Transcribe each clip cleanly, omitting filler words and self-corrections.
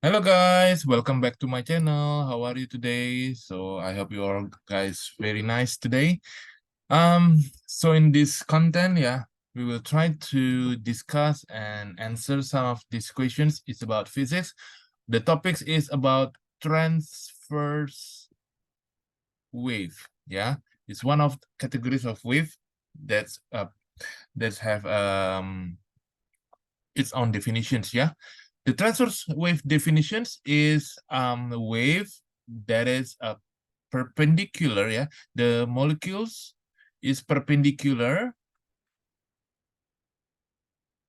Hello guys, welcome back to my channel. How are you today? So I hope you all guys very nice today. So in this content, we will try to discuss and answer some of these questions. It's about physics. The topics is about transverse wave. It's one of categories of wave that's that have its own definitions. The transverse wave definitions is a wave that is perpendicular. The molecules is perpendicular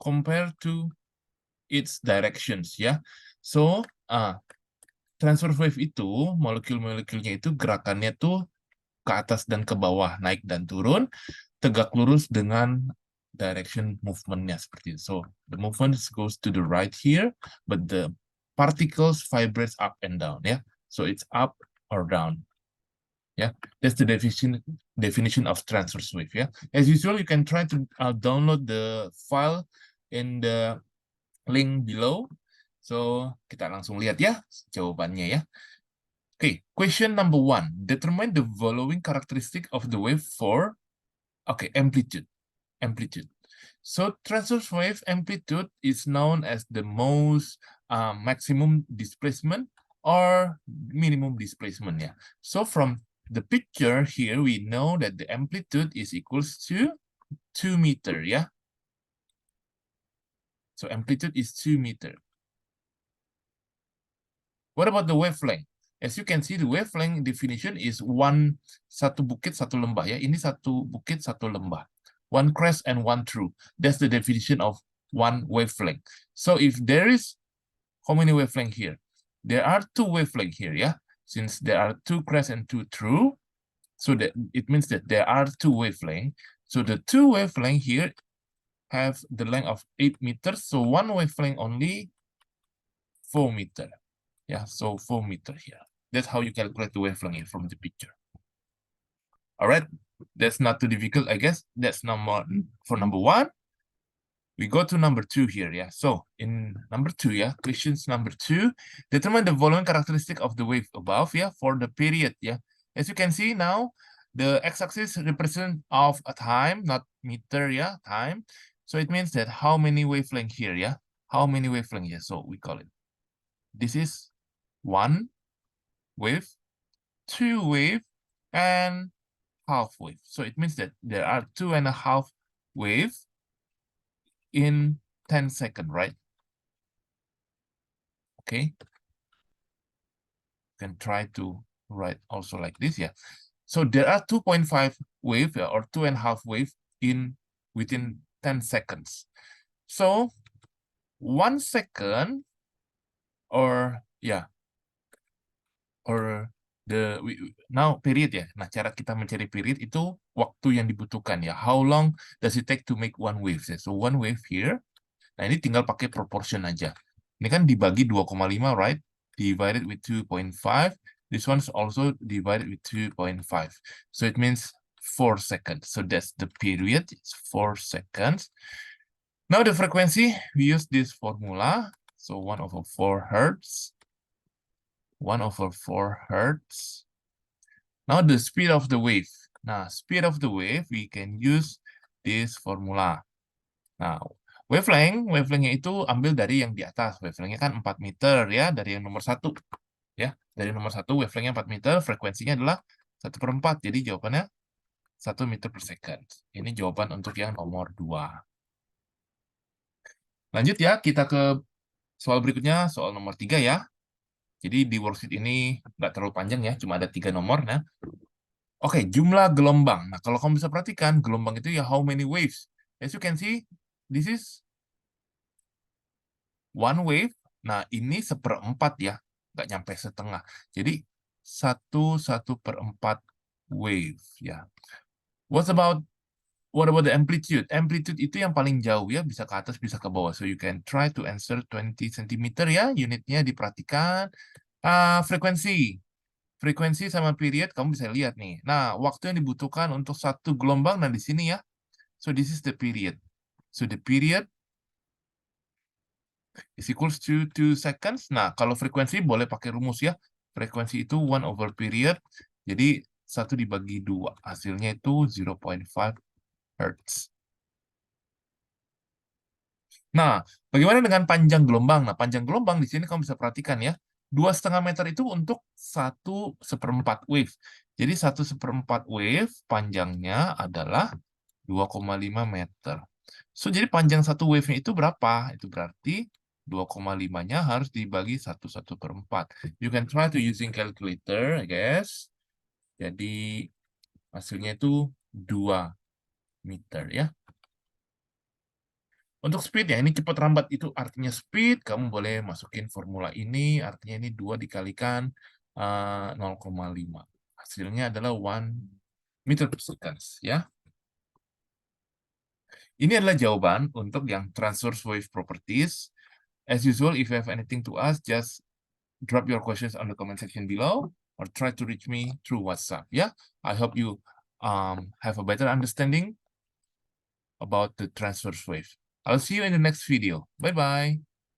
compared to its directions. So transverse wave itu molekul-molekulnya itu gerakannya tuh ke atas dan ke bawah, naik dan turun, tegak lurus dengan direction movement-nya seperti itu. So the movement goes to the right here, but the particles vibrates up and down. So it's up or down. That's the definition of transverse wave. As usual, you can try to download the file in the link below. So kita langsung lihat jawabannya. Okay, question number 1. Determine the following characteristic of the wave for amplitude. So transverse wave amplitude is known as the most maximum displacement or minimum displacement. So from the picture here, we know that the amplitude is equals to 2 meter. So amplitude is 2 meter. What about the wavelength? As you can see, the wavelength definition is satu bukit satu lembah. Ini satu bukit satu lembah. One crest and one true. That's the definition of one wavelength. So if there is, how many wavelength here? There are 2 wavelength here, Since there are 2 crest and 2 true, so that it means that there are 2 wavelength. So the 2 wavelength here have the length of 8 meters. So one wavelength only 4 meter. So 4 meter here. That's how you calculate the wavelength here from the picture. All right, that's not too difficult, I guess. That's for number 1. We go to number 2 here. So in number 2, questions number 2, determine the following characteristic of the wave above, for the period. As you can see now, the x-axis represent of a time, not meter. Time. So it means that how many wavelength here. How many wavelength here? So we call it. This is 1 wave, 2 wave, and half wave. So it means that there are 2.5 waves in 10 seconds, right? Okay. You can try to write also like this. So there are 2.5 wave or 2.5 wave within 10 seconds. So 1 second or now period. Nah, cara kita mencari period itu waktu yang dibutuhkan How long does it take to make one wave? So one wave here. Nah, ini tinggal pakai proportion aja. Ini kan dibagi 2,5, right? Divided with 2.5. This one's also divided with 2.5. So it means 4 seconds. So that's the period. It's 4 seconds. Now the frequency, we use this formula. So 1/4 hertz. 1/4 hertz. Now the speed of the wave. Nah, speed of the wave, we can use this formula. Nah, wavelengthnya itu ambil dari yang di atas. Wavelengthnya kan 4 meter dari yang nomor 1. Dari nomor 1 wavelengthnya 4 meter, frekuensinya adalah 1/4. Jadi jawabannya 1 meter per second. Ini jawaban untuk yang nomor 2. Lanjut kita ke soal berikutnya, soal nomor 3 Jadi di worksheet ini nggak terlalu panjang cuma ada 3 nomor. Oke, jumlah gelombang. Nah, kalau kamu bisa perhatikan, gelombang itu how many waves. As you can see, this is one wave. Nah, ini 1/4 nggak nyampe setengah. Jadi 1/4 wave What about the amplitude? Amplitude itu yang paling jauh bisa ke atas, bisa ke bawah. So you can try to answer 20 cm unitnya diperhatikan. Frekuensi sama period kamu bisa lihat nih. Nah, waktu yang dibutuhkan untuk satu gelombang di sini So this is the period. So the period is equals to 2 seconds. Nah, kalau frekuensi boleh pakai rumus ya. Frekuensi itu 1 over period. Jadi 1 dibagi 2. Hasilnya itu 0.5 Hertz. Nah, bagaimana dengan panjang gelombang? Nah, panjang gelombang di sini kamu bisa perhatikan ya. 2,5 meter itu untuk 1/4 wave. Jadi 1/4 wave panjangnya adalah 2,5 meter. So, jadi panjang satu wave-nya itu berapa? Itu berarti 2,5-nya harus dibagi 1/4. You can try to using calculator, I guess. Jadi hasilnya itu 2 meter ya. Untuk speed ya, ini cepat lambat itu artinya speed, kamu boleh masukin formula ini, artinya ini 2 dikalikan 0,5. Hasilnya adalah 1 meter per second ya. Ini adalah jawaban untuk yang transverse wave properties. As usual, if you have anything to ask, just drop your questions on the comment section below or try to reach me through WhatsApp. Yeah, I hope you have a better understanding about the transverse wave. I'll see you in the next video. Bye-bye.